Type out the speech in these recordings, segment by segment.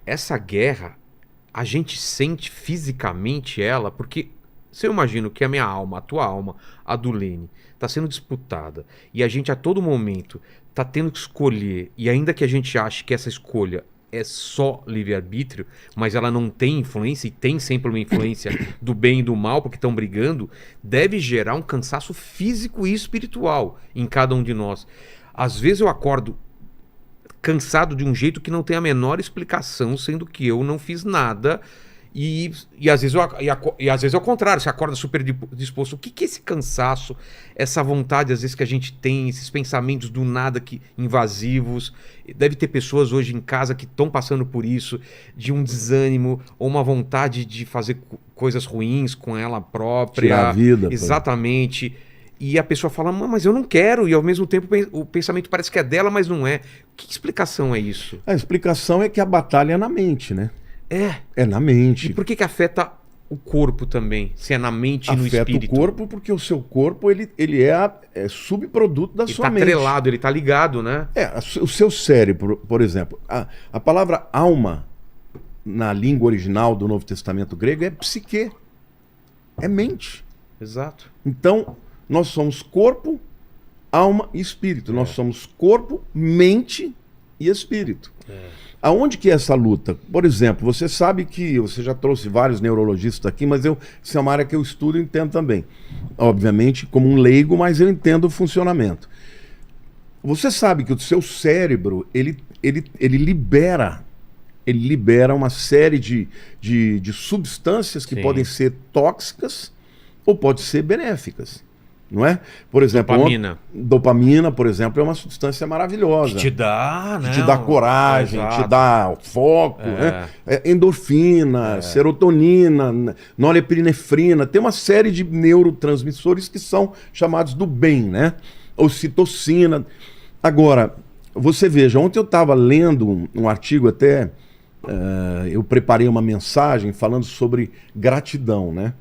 essa guerra, a gente sente fisicamente ela, porque se eu imagino que a minha alma, a tua alma, a do Lene, está sendo disputada, e a gente a todo momento está tendo que escolher, e ainda que a gente ache que essa escolha é só livre-arbítrio, mas ela não tem influência, e tem sempre uma influência do bem e do mal, porque estão brigando, deve gerar um cansaço físico e espiritual em cada um de nós. Às vezes eu acordo cansado de um jeito que não tem a menor explicação, sendo que eu não fiz nada. E às vezes às vezes é o contrário, você acorda super disposto. O que é esse cansaço, essa vontade, às vezes, que a gente tem, esses pensamentos do nada invasivos? Deve ter pessoas hoje em casa que estão passando por isso, de um desânimo ou uma vontade de fazer coisas ruins com ela própria. Tirar a vida. Exatamente. E a pessoa fala, mas eu não quero, e ao mesmo tempo o pensamento parece que é dela, mas não é. Que explicação é isso? A explicação é que a batalha é na mente, né? É na mente. E por que afeta o corpo também? Se é na mente e no espírito? Afeta o corpo porque o seu corpo ele é subproduto da sua mente. Ele está atrelado, ele está ligado, né? O seu cérebro, por exemplo. A palavra alma, na língua original do Novo Testamento grego, é psique. É mente. Exato. Então, nós somos corpo, alma e espírito. Nós somos corpo, mente e espírito. Aonde que é essa luta? Por exemplo, você sabe que você já trouxe vários neurologistas aqui, mas essa é uma área que eu estudo e entendo também. Obviamente, como um leigo, mas eu entendo o funcionamento. Você sabe que o seu cérebro, ele libera uma série de substâncias que podem ser tóxicas ou podem ser benéficas. Não é? Por exemplo, dopamina, por exemplo, é uma substância maravilhosa. Que te dá, né? Que te dá coragem, te dá foco, né? Endorfina, serotonina, norepinefrina. Tem uma série de neurotransmissores que são chamados do bem, né? Ocitocina. Agora, você veja, ontem eu estava lendo um artigo até, eu preparei uma mensagem falando sobre gratidão, né?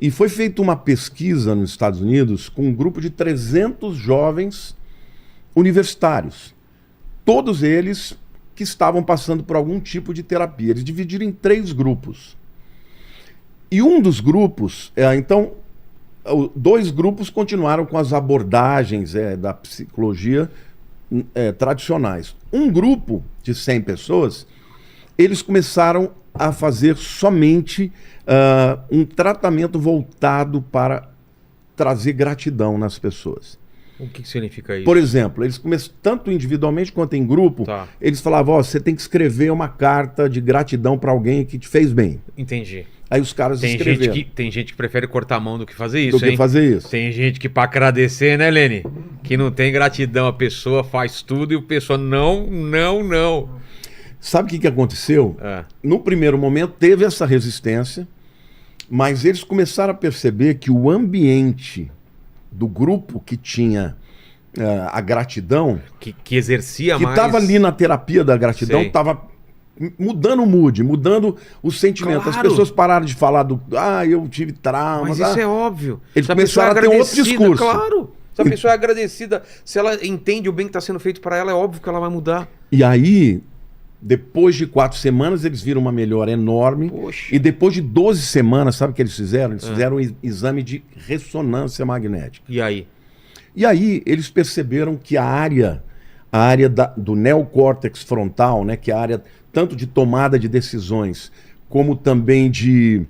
E foi feita uma pesquisa nos Estados Unidos com um grupo de 300 jovens universitários. Todos eles que estavam passando por algum tipo de terapia. Eles dividiram em 3 grupos. E um dos grupos, então, 2 grupos continuaram com as abordagens da psicologia tradicionais. Um grupo de 100 pessoas, eles começaram a fazer somente um tratamento voltado para trazer gratidão nas pessoas. O que significa isso? Por exemplo, eles começam, tanto individualmente quanto em grupo, eles falavam, você tem que escrever uma carta de gratidão para alguém que te fez bem. Entendi. Aí os caras escreveram. Tem gente que prefere cortar a mão do que fazer isso, Tem gente que para agradecer, né, Lene? Que não tem gratidão, a pessoa faz tudo e a pessoa não. Sabe o que aconteceu? No primeiro momento teve essa resistência, mas eles começaram a perceber que o ambiente do grupo que tinha a gratidão, que exercia mais, que estava ali na terapia da gratidão, estava mudando o mood, mudando o sentimento. Claro. As pessoas pararam de falar eu tive trauma. Mas isso é óbvio. Eles começaram a ter um outro discurso. Claro. Se a pessoa é agradecida, se ela entende o bem que está sendo feito para ela, é óbvio que ela vai mudar. E aí, depois de 4 semanas, eles viram uma melhora enorme. Poxa. E depois de 12 semanas, sabe o que eles fizeram? Eles fizeram um exame de ressonância magnética. E aí? E aí, eles perceberam que a área do neocórtex frontal, né, que é a área tanto de tomada de decisões, como também de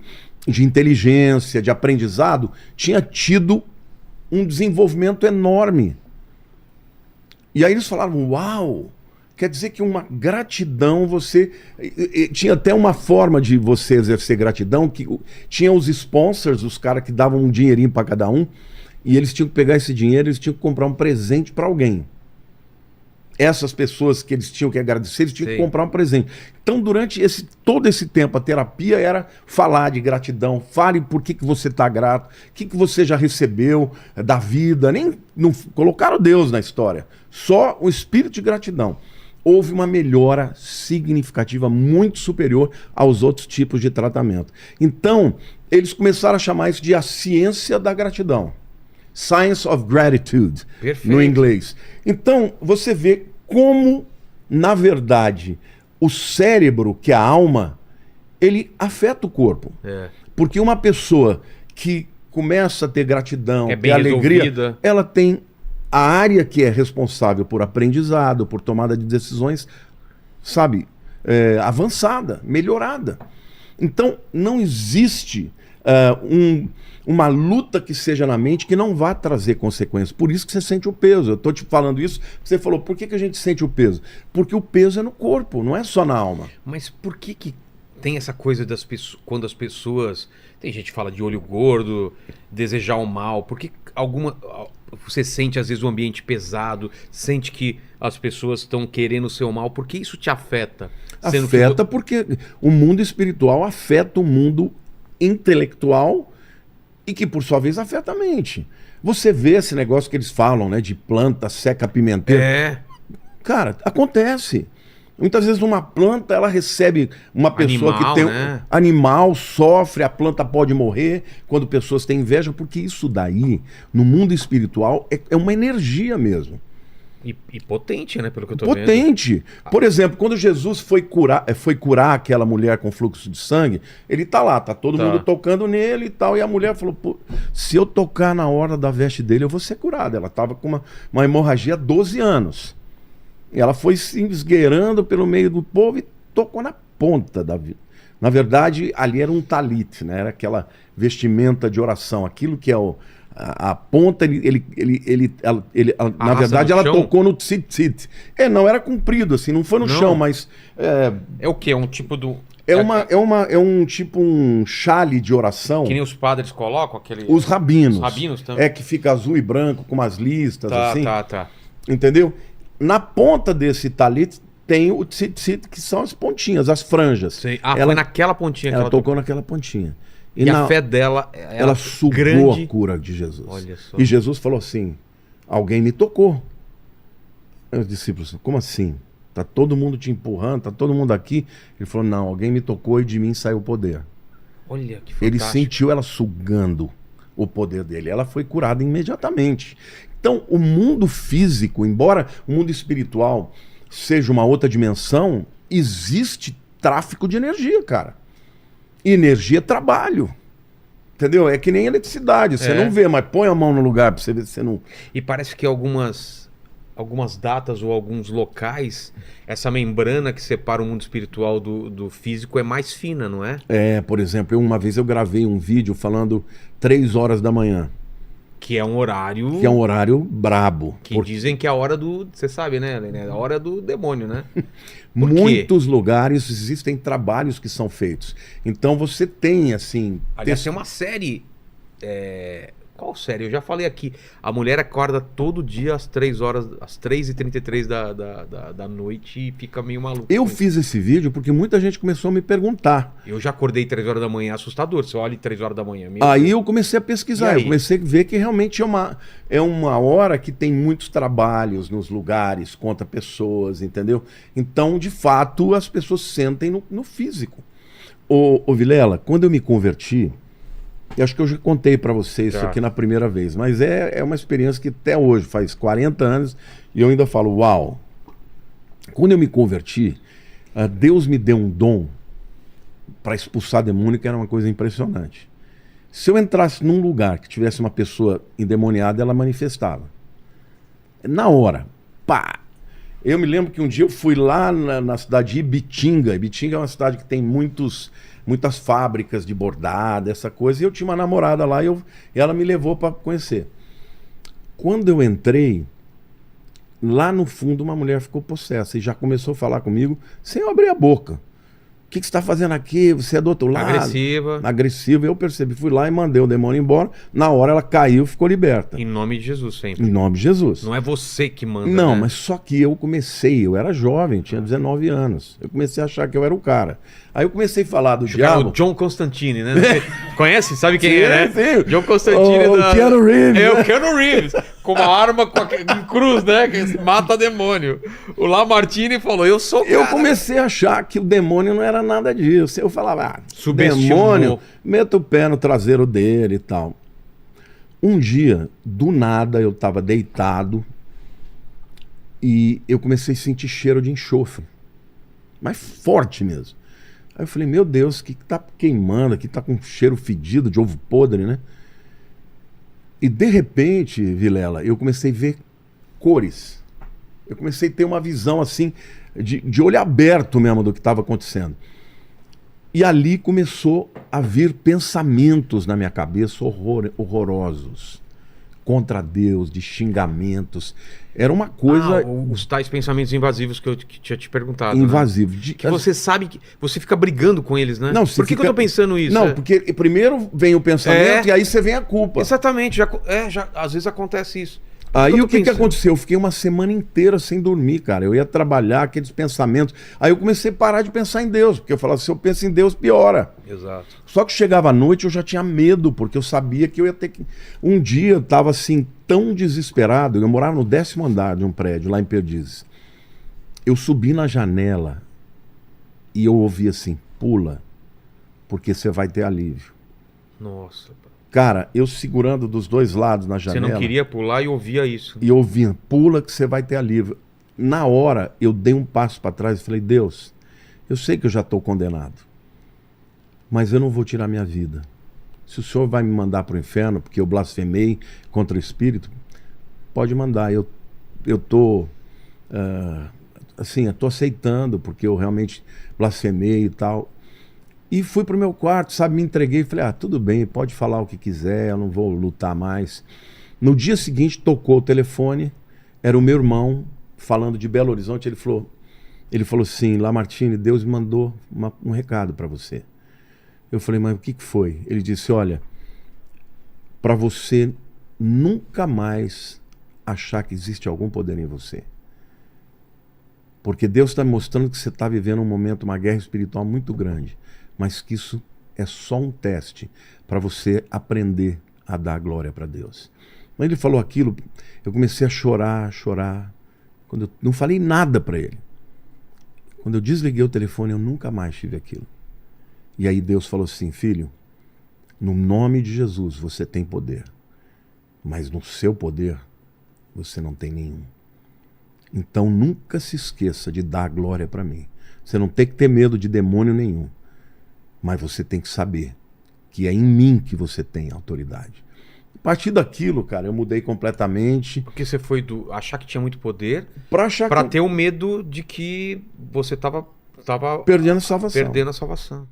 inteligência, de aprendizado, tinha tido um desenvolvimento enorme. E aí eles falaram, uau! Quer dizer que uma gratidão, tinha até uma forma de você exercer gratidão, que tinha os sponsors, os caras que davam um dinheirinho para cada um, e eles tinham que pegar esse dinheiro, eles tinham que comprar um presente para alguém. Essas pessoas que eles tinham que agradecer, eles tinham que comprar um presente. Então, durante todo esse tempo, a terapia era falar de gratidão. Fale por que você está grato, o que você já recebeu da vida. Não colocaram Deus na história, só o espírito de gratidão. Houve uma melhora significativa, muito superior aos outros tipos de tratamento. Então, eles começaram a chamar isso de a ciência da gratidão. Science of Gratitude, no inglês. Então, você vê como, na verdade, O cérebro, que é a alma, ele afeta o corpo. Porque uma pessoa que começa a ter gratidão, é ter bem alegria, resolvida. ela tem a área que é responsável por aprendizado, por tomada de decisões, sabe, avançada, melhorada. Então, não existe uma luta que seja na mente que não vá trazer consequências. Por isso que você sente o peso. Eu estou te falando isso, você falou, por que a gente sente o peso? Porque o peso é no corpo, não é só na alma. Mas por que tem essa coisa das pessoas, quando as pessoas... Tem gente que fala de olho gordo, desejar o mal. Por que você sente às vezes o ambiente pesado, sente que as pessoas estão querendo o seu mal? Por que isso te afeta? Afeta porque o mundo espiritual afeta o mundo intelectual e que, por sua vez, afeta a mente. Você vê esse negócio que eles falam, né, de planta seca pimenteira. Cara, acontece. Muitas vezes uma planta, ela recebe uma pessoa que tem animal, sofre, a planta pode morrer quando pessoas têm inveja, porque isso daí, no mundo espiritual, é uma energia mesmo. E potente, né, pelo que eu tô vendo. Potente. Por exemplo, quando Jesus foi curar aquela mulher com fluxo de sangue, ele tá lá, tá todo mundo tocando nele e tal, e a mulher falou, pô, se eu tocar na hora da veste dele, eu vou ser curada. Ela tava com uma hemorragia há 12 anos. E ela foi se esgueirando pelo meio do povo e tocou na ponta da vida. Na verdade, ali era um talit, né? Era aquela vestimenta de oração. Aquilo que é a ponta, na verdade, ela tocou no tzitzit. Não era comprido, assim, não foi no chão, mas... É o quê? É um tipo do... um chale de oração. Que nem os padres colocam? Os rabinos. Os rabinos também. Que fica azul e branco, com umas listas, assim. Tá. Entendeu? Na ponta desse talit tem o tzitzit, que são as pontinhas, as franjas. Sim. Foi naquela pontinha que ela tocou naquela pontinha. E a fé dela... Ela sugou a cura de Jesus. Olha só. E Jesus falou assim, alguém me tocou. Aí os discípulos, como assim? Tá todo mundo te empurrando, tá todo mundo aqui. Ele falou, não, alguém me tocou e de mim saiu o poder. Olha que fantástico. Ele sentiu ela sugando o poder dele. Ela foi curada imediatamente. Então, o mundo físico, embora o mundo espiritual seja uma outra dimensão, existe tráfico de energia, cara. E energia é trabalho. Entendeu? É que nem eletricidade. Você não vê, mas põe a mão no lugar pra você ver se você não... E parece que algumas datas ou alguns locais, essa membrana que separa o mundo espiritual do físico é mais fina, não é? Por exemplo, uma vez eu gravei um vídeo falando 3 horas da manhã. Que é um horário... Que é um horário brabo. Que dizem que é a hora do... Você sabe, né, Helena? É a hora do demônio, né? Muitos lugares existem trabalhos que são feitos. Então você tem, assim... Aliás, tem uma série... Qual série? Eu já falei aqui. A mulher acorda todo dia às 3 horas, às 3h33 da noite e fica meio maluco. Eu fiz esse vídeo porque muita gente começou a me perguntar. Eu já acordei 3 horas da manhã, assustador. Você olha 3 horas da manhã. Aí eu comecei a pesquisar, eu comecei a ver que realmente é uma hora que tem muitos trabalhos nos lugares, contra pessoas, entendeu? Então, de fato, as pessoas sentem no físico. Ô Vilela, quando eu me converti... Eu acho que eu já contei para vocês isso aqui na primeira vez, mas é uma experiência que até hoje, faz 40 anos, e eu ainda falo, uau! Quando eu me converti, Deus me deu um dom para expulsar demônio, que era uma coisa impressionante. Se eu entrasse num lugar que tivesse uma pessoa endemoniada, ela manifestava. Na hora, pá! Eu me lembro que um dia eu fui lá na cidade de Ibitinga. Ibitinga é uma cidade que tem muitas fábricas de bordado, essa coisa. E eu tinha uma namorada lá e ela me levou para conhecer. Quando eu entrei, lá no fundo uma mulher ficou possessa e já começou a falar comigo sem eu abrir a boca. O que você está fazendo aqui? Você é do outro lado? Agressiva. Eu percebi, fui lá e mandei o demônio embora. Na hora ela caiu e ficou liberta. Em nome de Jesus sempre. Em nome de Jesus. Não é você que manda, Não, né? mas só que eu era jovem, tinha 19 anos. Eu comecei a achar que eu era o cara. Aí eu comecei a falar do diabo. O John Constantine, né? Conhece? Sabe quem é, né? Sim. John Constantine o Keanu Reeves. O Keanu Reeves. Com uma arma em cruz, né? Que mata demônio. O Lamartine falou, eu sou o cara. Eu comecei a achar que o demônio não era nada disso. Eu falava, subestimou. Demônio, meta o pé no traseiro dele e tal. Um dia, do nada, eu estava deitado e eu comecei a sentir cheiro de enxofre. mas forte mesmo. Aí eu falei, meu Deus, o que tá queimando aqui? Tá com um cheiro fedido de ovo podre, né? E de repente, Vilela, eu comecei a ver cores. Eu comecei a ter uma visão assim, de olho aberto mesmo do que estava acontecendo. E ali começou a vir pensamentos na minha cabeça horrorosos. Contra Deus, de xingamentos. Era uma coisa... os tais pensamentos invasivos que eu tinha te perguntado. invasivo. Né? Que você sabe que você fica brigando com eles, né? Não, Por que eu tô pensando isso? Não, porque primeiro vem o pensamento e aí você vem a culpa. Exatamente, já, às vezes acontece isso. Aí o que aconteceu? Eu fiquei uma semana inteira sem dormir, cara. Eu ia trabalhar, aqueles pensamentos. Aí eu comecei a parar de pensar em Deus, porque eu falava, se eu penso em Deus, piora. Exato. Só que chegava à noite eu já tinha medo, porque eu sabia que eu ia ter que... Um dia eu estava assim, tão desesperado, eu morava no 10º andar de um prédio, lá em Perdizes. Eu subi na janela e eu ouvi assim, pula, porque você vai ter alívio. Nossa. Cara, eu segurando dos dois lados na janela. Você não queria pular e ouvia isso. E ouvia, pula que você vai ter alívio. Na hora, eu dei um passo para trás e falei, Deus, eu sei que eu já estou condenado, mas eu não vou tirar minha vida. Se o Senhor vai me mandar para o inferno, porque eu blasfemei contra o Espírito, pode mandar. Eu estou assim, eu tô aceitando, porque eu realmente blasfemei e tal. E fui pro meu quarto, sabe, me entreguei e falei, tudo bem, pode falar o que quiser, eu não vou lutar mais. No dia seguinte tocou o telefone, era o meu irmão falando de Belo Horizonte, ele falou assim, Lamartine, Deus me mandou um recado para você. Eu falei, mas o que foi? Ele disse, olha, para você nunca mais achar que existe algum poder em você. Porque Deus está mostrando que você está vivendo um momento, uma guerra espiritual muito grande. Mas que isso é só um teste para você aprender a dar glória para Deus. Quando ele falou aquilo, eu comecei a chorar. Quando eu não falei nada para ele. Quando eu desliguei o telefone, eu nunca mais tive aquilo. E aí Deus falou assim, filho, no nome de Jesus você tem poder, mas no seu poder você não tem nenhum. Então nunca se esqueça de dar glória para mim. Você não tem que ter medo de demônio nenhum. Mas você tem que saber que é em mim que você tem autoridade. A partir daquilo, cara, eu mudei completamente. Porque você foi do achar que tinha muito poder para ter o medo de que você tava perdendo a salvação. Perdendo a salvação.